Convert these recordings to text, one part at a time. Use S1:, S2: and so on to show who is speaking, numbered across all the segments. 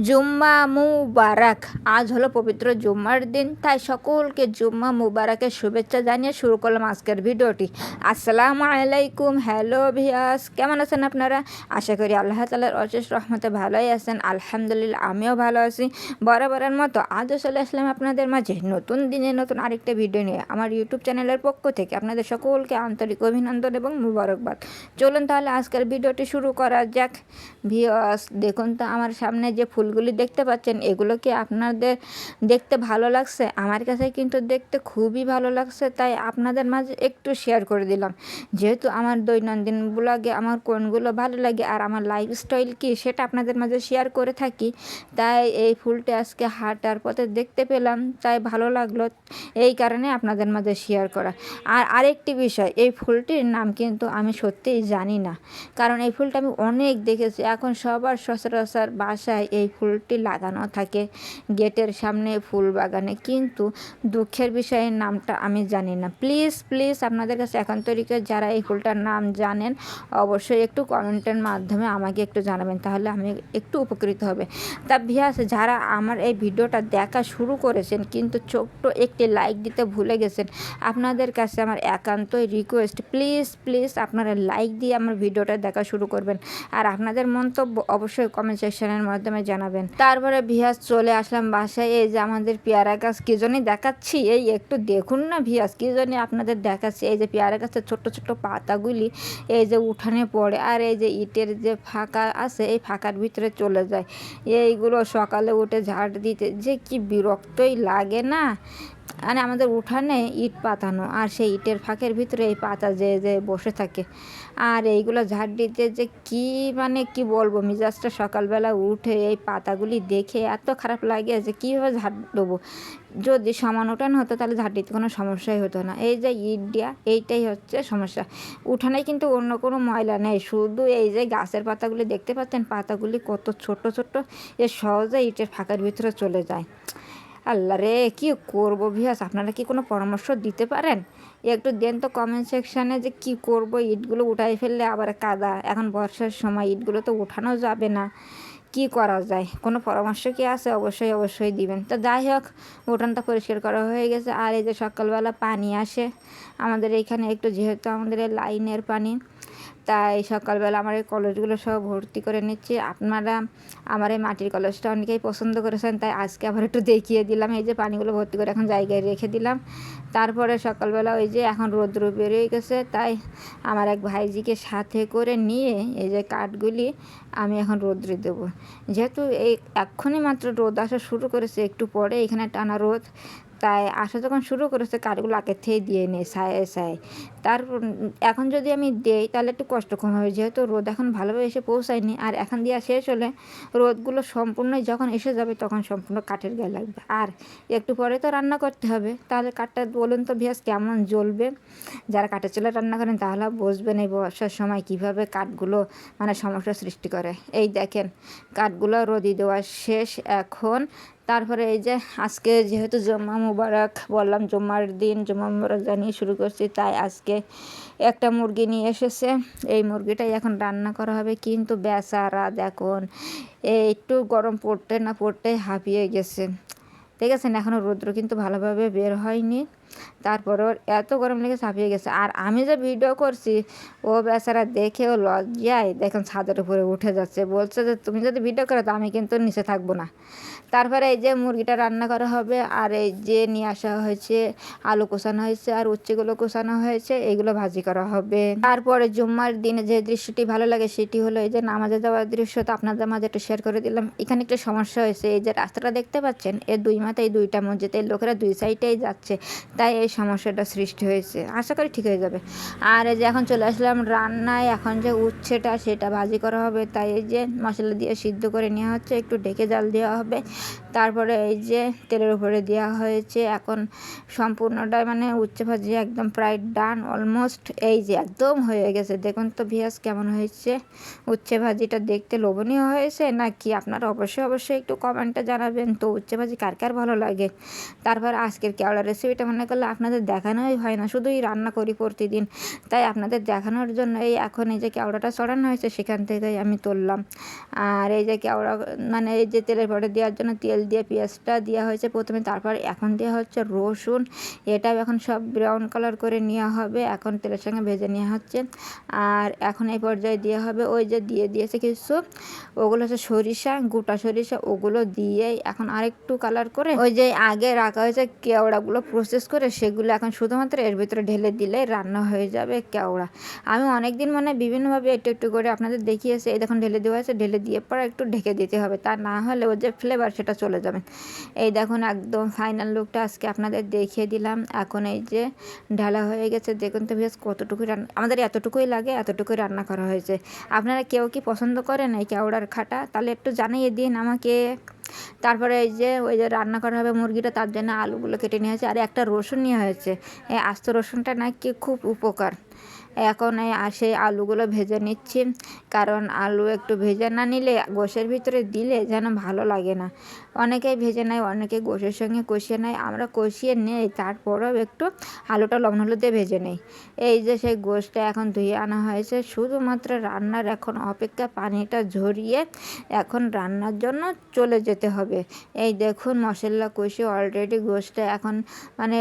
S1: জুম্মা মুবারক। আজ হলো পবিত্র জুম্মার দিন, তাই সকলকে জুম্মা মুবারকের শুভেচ্ছা জানিয়ে শুরু করলাম আজকের ভিডিওটি। আসসালামু আলাইকুম। হ্যালো ভিয়াস, কেমন আছেন আপনারা? আশা করি আল্লাহ তাআলার অশেষ রহমতে ভালোই আছেন। আলহামদুলিল্লাহ, আমিও ভালো আছি। বরাবরের মতো আজও চলে আসলাম আপনাদের মাঝে নতুন দিনে নতুন আরেকটা ভিডিও নিয়ে। আমার ইউটিউব চ্যানেলের পক্ষ থেকে আপনাদের সকলকে আন্তরিক অভিনন্দন এবং মুবারকবাদ। চলুন তাহলে আজকের ভিডিওটি শুরু করা যাক। ভিয়াস, দেখুন তো আমার সামনে যে ফুলগুলি দেখতে পাচ্ছেন, এগুলো কি আপনাদের দেখতে ভালো লাগছে? আমার কাছে কিন্তু দেখতে খুবই ভালো লাগছে, তাই আপনাদের মাঝে একটু শেয়ার করে দিলাম। যেহেতু আমার দৈনন্দিন ব্লগে আমার কোনগুলো ভালো লাগে আর আমার লাইফস্টাইল কী সেটা আপনাদের মাঝে শেয়ার করে থাকি, তাই এই ফুলটি আজকে হাঁটার পথে দেখতে পেলাম, তাই ভালো লাগলো, এই কারণে আপনাদের মাঝে শেয়ার করা। আর আরেকটি বিষয়, এই ফুলটির নাম কিন্তু আমি সত্যিই জানি না, কারণ এই ফুলটা আমি অনেক দেখেছি। এখন সবার সচরাচর বাসায় এই ফুলটি লাগানো থাকে গেটের সামনে, ফুল বাগানে, কিন্তু দুঃখের বিষয়ের নামটা আমি জানি না। প্লিজ প্লিজ আপনাদের কাছে এখন তরিকে যারা এই ফুলটার নাম জানেন অবশ্যই একটু কমেন্টের মাধ্যমে আমাকে একটু জানাবেন, তাহলে আমি একটু উপকৃত হবে। তা ভিউয়ার্স, যারা আমার এই ভিডিওটা দেখা শুরু করেছেন কিন্তু ছোট্ট একটি লাইক দিতে ভুলে গেছেন, আপনাদের কাছে আমার একান্তই রিকোয়েস্ট, প্লিজ প্লিজ আপনারা লাইক দিয়ে আমার ভিডিওটা দেখা শুরু করবেন আর আপনাদের মন্তব্য অবশ্যই কমেন্ট সেকশনের মাধ্যমে জানাবেন। তারপরে ভিউয়ার্স, চলে আসলাম বাসায়। এই যে আমাদের পেয়ারা গাছ কী জন্যই দেখাচ্ছি, এই একটু দেখুন না ভিউয়ার্স, কী জন্য আপনাদের দেখাচ্ছি। এই যে পেয়ারা গাছের ছোট্ট ছোট্ট পাতাগুলি এই যে উঠানে পড়ে, আর এই যে ইটের যে ফাঁকা আছে এই ফাঁকার ভিতরে চলে যায়। এইগুলো সকালে উঠে ঝাড় দিতে যে কি বিরক্তই লাগে না। মানে আমাদের উঠানে ইট পাতানো, আর সেই ইটের ফাঁকের ভিতরে এই পাতা যে যে বসে থাকে, আর এইগুলো ঝাড় দিতে যে কি মানে কি বলবো, মিজাজটা সকালবেলা উঠে এই পাতাগুলি দেখে এত খারাপ লাগে যে কীভাবে ঝাড় দেবো। যদি সমান উঠান হতো তাহলে ঝাড় দিতে কোনো সমস্যাই হতো না। এই যে ইট দেওয়া, এইটাই হচ্ছে সমস্যা। উঠানে কিন্তু অন্য কোনো ময়লা নেই, শুধু এই যে গাছের পাতাগুলি দেখতে পাচ্ছেন, পাতাগুলি কত ছোট ছোট, এ সহজে ইটের ফাঁকার ভিতরে চলে যায়। আল্লাহ রে, কী করবো ভিউয়ার্স, আপনারা কি কোনো পরামর্শ দিতে পারেন? একটু দেন তো কমেন্ট সেকশানে, যে কি করব, ইটগুলো উঠাই ফেললে আবার কাদা, এখন বর্ষার সময় ইটগুলো তো উঠানো যাবে না, কি করা যায়? কোনো পরামর্শ কি আছে? অবশ্যই অবশ্যই দিবেন। তো যাই হোক, উঠানটা পরিষ্কার করা হয়ে গেছে। আর এই যে সকালবেলা পানি আসে আমাদের এইখানে একটু, যেহেতু আমাদের এই লাইনের পানি, তাই সকালবেলা আমার এই কলসগুলো সব ভর্তি করে নিচ্ছি। আপনারা আমার এই মাটির কলসটা অনেকেই পছন্দ করেছেন, তাই আজকে আবার একটু দেখিয়ে দিলাম। এই যে পানিগুলো ভর্তি করে এখন জায়গায় রেখে দিলাম। তারপরে সকালবেলা ওই যে এখন রৌদ্র বেরিয়ে গেছে, তাই আমার এক ভাইজিকে সাথে করে নিয়ে এই যে কাঠগুলি আমি এখন রোদ্রে দেবো। যেহেতু এই এক্ষুনি মাত্র রোদ আসা শুরু করেছে, একটু পরে এখানে টানা রোদ, তাই আসা যখন শুরু করেছে কাঠগুলো আগের থেকে দিয়ে নেই সায়ে সায়ে। তারপর এখন যদি আমি দেই তাহলে একটু কষ্ট কম হবে, যেহেতু রোদ এখন ভালোভাবে এসে পৌঁছায়নি। আর এখন দেওয়া শেষ হলে রোদগুলো সম্পূর্ণই যখন এসে যাবে তখন সম্পূর্ণ কাঠের গায়ে লাগবে, আর একটু পরে তো রান্না করতে হবে। তাহলে কাঠটা বলুন তো ভিউয়ার্স কেমন জ্বলবে? যারা কাঠের চুলায় রান্না করেন তাহলে বুঝবেন এই বর্ষার সময় কীভাবে কাঠগুলো মানে সমস্যার সৃষ্টি করে। এই দেখেন কাঠগুলো রোদি দেওয়া শেষ এখন। তারপরে এই যে আজকে যেহেতু জুম্মা মুবারক বললাম, জুম্মার দিন জুম্মা মুবারক জানিয়ে শুরু করছি, তাই আজকে একটা মুরগি নিয়ে এসেছে। এই মুরগিটাই এখন রান্না করা হবে, কিন্তু বেচারা দেখুন একটু গরম পড়তে না পড়তেই হাঁপিয়ে গেছে। ঠিক আছে, এখনও রৌদ্র কিন্তু ভালোভাবে বের হয়নি, তারপরেও এত গরম লেগে ছাপিয়ে গেছে। আর আমি যে ভিডিও করছি ও বেচারা দেখেও লজ্জায় দেখুন ছাদের উপরে উঠে যাচ্ছে, বলছে যে তুমি যদি ভিডিও করো তো আমি কিন্তু নিচে থাকবো না। তারপরে এই যে মুরগিটা রান্না করা হবে, আর এই যে নিয়ে আসা হয়েছে আলু কষানো হয়েছে আর উচ্ছেগুলো কষানো হয়েছে, এইগুলো ভাজি করা হবে। তারপরে জুম্মার দিনে যে দৃশ্যটি ভালো লাগে সেটি হলো এই যে নামাজে যাওয়ার দৃশ্য, তো আপনাদের মাঝে একটু শেয়ার করে দিলাম। এখানে একটা সমস্যা হয়েছে, এই যে রাস্তাটা দেখতে পাচ্ছেন এর দুই মাথায় দুইটা মসজিদ, এই লোকেরা দুই সাইডেই যাচ্ছে, তাই এই সমস্যাটা সৃষ্টি হয়েছে। আশা করি ঠিক হয়ে যাবে। আর এই যে এখন চলে আসলাম রান্নায়, এখন যে উচ্ছেটা সেটা ভাজি করা হবে, তাই এই যে মশলা দিয়ে সিদ্ধ করে নেওয়া হচ্ছে, একটু ঢেকে জাল দেওয়া হবে। তারপরে এই যে তেলের উপরে দেওয়া হয়েছে, এখন সম্পূর্ণটাই মানে উচ্ছে ভাজি একদম প্রায় ডান অলমোস্ট। এই যে একদম হয়ে গেছে, দেখুন তো ভিউয়ার্স কেমন হয়েছে উচ্ছে ভাজিটা, দেখতে লোভনীয় হয়েছে নাকি? আপনারা অবশ্যই অবশ্যই একটু কমেন্টে জানাবেন তো উচ্ছে ভাজি কার কার ভালো লাগে। তারপর আজকের কেওড়া রেসিপিটা মনে করলাম করলে আপনাদের দেখানোই হয় না, শুধুই রান্না করি প্রতিদিন। তাই আপনাদের দেখানোর জন্য এখন এই যে কেওড়াটা চড়ানো হয়েছে সেখান থেকেই আমি তুললাম। আর এই যে কেওড়া মানে এই যে তেলের পরে দেওয়ার জন্য তেল দিয়ে পেঁয়াজটা দেওয়া হয়েছে প্রথমে, তারপর এখন দেওয়া হচ্ছে রসুন। এটাও এখন সব ব্রাউন কালার করে নেওয়া হবে, এখন তেলের সঙ্গে ভেজে নেওয়া হচ্ছে। আর এখন এই পর্যায়ে দেওয়া হবে ওই যে দিয়েছে কিছু, ওগুলো হচ্ছে সরিষা, গোটা সরিষা, ওগুলো দিয়ে এখন আরেকটু কালার করে ওই যে আগে রাখা হয়েছে কেওড়াগুলো প্রসেস করে সেগুলো এখন শুধুমাত্র এর ভিতরে ঢেলে দিলে রান্না হয়ে যাবে কেওড়া। আমি অনেকদিন মানে বিভিন্নভাবে একটু একটু করে আপনাদের দেখিয়েছি। এই দেখুন ঢেলে দেওয়া হয়েছে, ঢেলে দিয়ে পর একটু ঢেকে দিতে হবে, তা না হলে ওর যে ফ্লেভার সেটা চলে যাবে। এই দেখুন একদম ফাইনাল লুকটা আজকে আপনাদের দেখিয়ে দিলাম। এখন এই যে ঢালা হয়ে গেছে, দেখুন তো বেশ কতটুকু রান্না, আমাদের এতটুকুই লাগে, এতটুকুই রান্না করা হয়েছে। আপনারা কেউ কি পছন্দ করেন এই কেওড়ার খাটা? তাহলে একটু জানিয়ে দিন আমাকে। তারপরে এই যে ওই যে রান্না করা হবে মুরগিটা, তার জন্য আলুগুলো কেটে নিয়ে হয়েছে, আর একটা রসুন নেওয়া হয়েছে। এই আস্ত রসুনটা নাকি খুব উপকার। এখন সেই আলুগুলো ভেজে নিচ্ছি, কারণ আলু একটু ভেজে না নিলে গোশের ভিতরে দিলে যেন ভালো লাগে না। অনেকেই ভেজে নেয়, অনেকে গোশের সঙ্গে কষিয়ে নেয়, আমরা কষিয়ে নেই, তারপরেও একটু আলুটা লবণ হলুদ দিয়ে ভেজে নেই। এই যে সেই গোশটা এখন ধুয়ে আনা হয়েছে, শুধুমাত্র রান্নার এখন অপেক্ষা, পানিটা ঝরিয়ে এখন রান্নার জন্য চলে যেতে হবে। এই দেখুন মশলা কষিয়ে অলরেডি গোশটা এখন মানে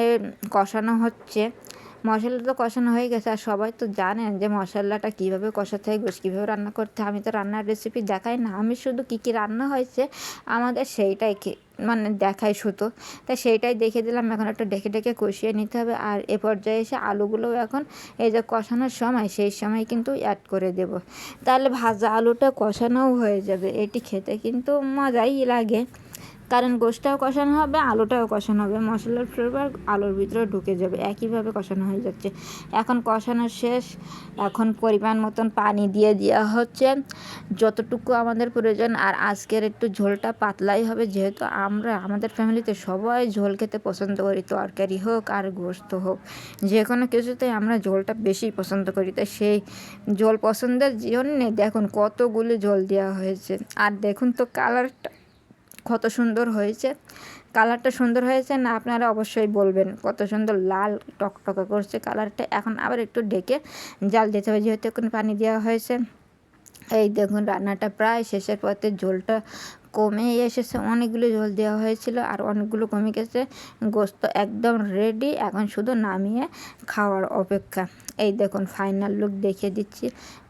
S1: কষানো হচ্ছে। মশলা তো কষানো হয়ে গেছে, আর সবাই তো জানেন যে মশলাটা কীভাবে কষাতে হয়, গোশ কীভাবে রান্না করতে হয়। আমি তো রান্নার রেসিপি দেখাই না, আমি শুধু কী রান্না হয়েছে আমাদের সেইটাই মানে দেখাই শুধু। তাই সেইটাই দেখে দিলাম। এখন একটু ডেকে ডেকে কষিয়ে নিতে হবে। আর এ পর্যায়ে এসে আলুগুলোও এখন এই যে কষানোর সময়, সেই সময় কিন্তু অ্যাড করে দেব, তাহলে ভাজা আলুটা কষানোও হয়ে যাবে। এটি খেতে কিন্তু মজাই লাগে, কারণ গোশটাও কষানো হবে, আলুটাও কষানো হবে, মশলার ফ্লেভার আলুর ভিতরে ঢুকে যাবে, একইভাবে কষানো হয়ে যাচ্ছে। এখন কষানো শেষ, এখন পরিমাণ মতন পানি দিয়ে দেওয়া হচ্ছে যতটুকু আমাদের প্রয়োজন। আর আজকের একটু ঝোলটা পাতলাই হবে, যেহেতু আমরা আমাদের ফ্যামিলিতে সবাই ঝোল খেতে পছন্দ করি, তরকারি হোক আর গোশত হোক, যে কোনো কিছুতেই আমরা ঝোলটা বেশি পছন্দ করি। তাই সেই ঝোল পছন্দের জন্যে দেখুন কতগুলি ঝোল দেওয়া হয়েছে। আর দেখুন তো কালারটা কত সুন্দর হয়েছে, কালারটা সুন্দর হয়েছে না? আপনারা অবশ্যই বলবেন কত সুন্দর লাল টকটকে করছে কালারটা। এখন আবার একটু ঢেকে জাল দিতে হবে, যেহেতু এখন পানি দেওয়া হয়েছে। এই দেখুন রান্নাটা প্রায় শেষের পথে, ঝোলটা কমে এসেছে, অনেকগুলো ঝোল দেওয়া হয়েছিল আর অনেকগুলো কমে গেছে। গোশত একদম রেডি, এখন শুধু নামিয়ে খাওয়ার অপেক্ষা। এই দেখুন ফাইনাল লুক দেখিয়ে দিচ্ছি।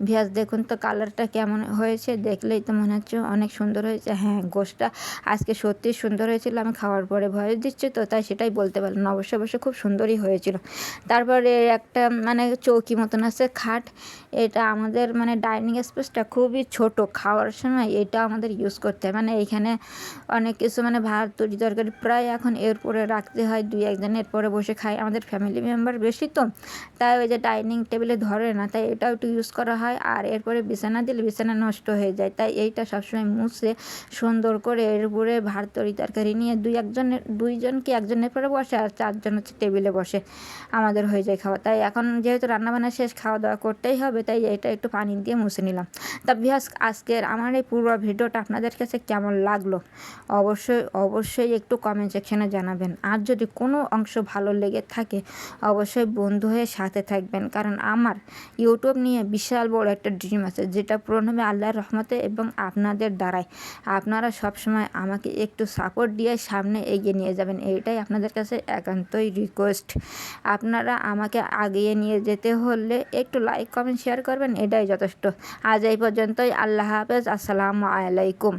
S1: ভিয়াস দেখুন তো কালারটা কেমন হয়েছে, দেখলেই তো মনে হচ্ছে অনেক সুন্দর হয়েছে। হ্যাঁ, গোশটা আজকে সত্যি সুন্দর হয়েছিল, আমি খাওয়ার পরে ভয়েস দিচ্ছি তো তাই সেটাই বলতে পারলাম না। অবশ্যই খুব সুন্দরই হয়েছিল। তারপরে একটা মানে চৌকি মতন আছে, খাট। এটা আমাদের মানে ডাইনিং স্পেসটা খুবই ছোট, খাওয়ার সময় এটা আমাদের ইউজ করতে হয়। মানে এইখানে অনেক কিছু মানে ভাত তরি তরকারি প্রায় এখন এরপরে রাখতে হয়, দুই একজন এরপরে বসে খায়, আমাদের ফ্যামিলি মেম্বার বেশি তো, তাই ওই যে ডাইনিং টেবিলে ধরে না, তাই এটাও একটু ইউজ করা হয়। আর এরপরে বিছানা দিলে বিছানা নষ্ট হয়ে যায়, তাই এইটা সবসময় মুছে সুন্দর করে এর উপরে ভাত তরি তরকারি নিয়ে দুইজন কি একজনের পরে বসে, আর চারজন হচ্ছে টেবিলে বসে আমাদের হয়ে যায় খাওয়া। তাই এখন যেহেতু রান্নাবান্না শেষ, খাওয়া দাওয়া করতেই হবে, তাই এটা একটু পানি দিয়ে মুছে নিলাম। তা ভিউয়ার্স, আজকের আমার এই পুরো ভিডিওটা আপনাদের কাছে কেমন লাগলো অবশ্যই একটু কমেন্ট সেকশনে জানাবেন। আর যদি কোনো অংশ ভালো লেগে থাকে অবশ্যই বন্ধু হয়ে সাথে থাকবেন, কারণ আমার ইউটিউব নিয়ে বিশাল বড় একটা ড্রিম আছে, যেটা পূরণ হবে আল্লাহর রহমতে এবং আপনাদের দ্বারাই। আপনারা সবসময় আমাকে একটু সাপোর্ট দিয়ে সামনে এগিয়ে নিয়ে যাবেন, এইটাই আপনাদের কাছে একান্তই রিকোয়েস্ট। আপনারা আমাকে আগিয়ে নিয়ে যেতে হলে একটু লাইক কমেন্ট শেয়ার করবেন, এটাই যথেষ্ট। আজ এই পর্যন্তই, আল্লাহ হাফেজ, আসসালামু আলাইকুম।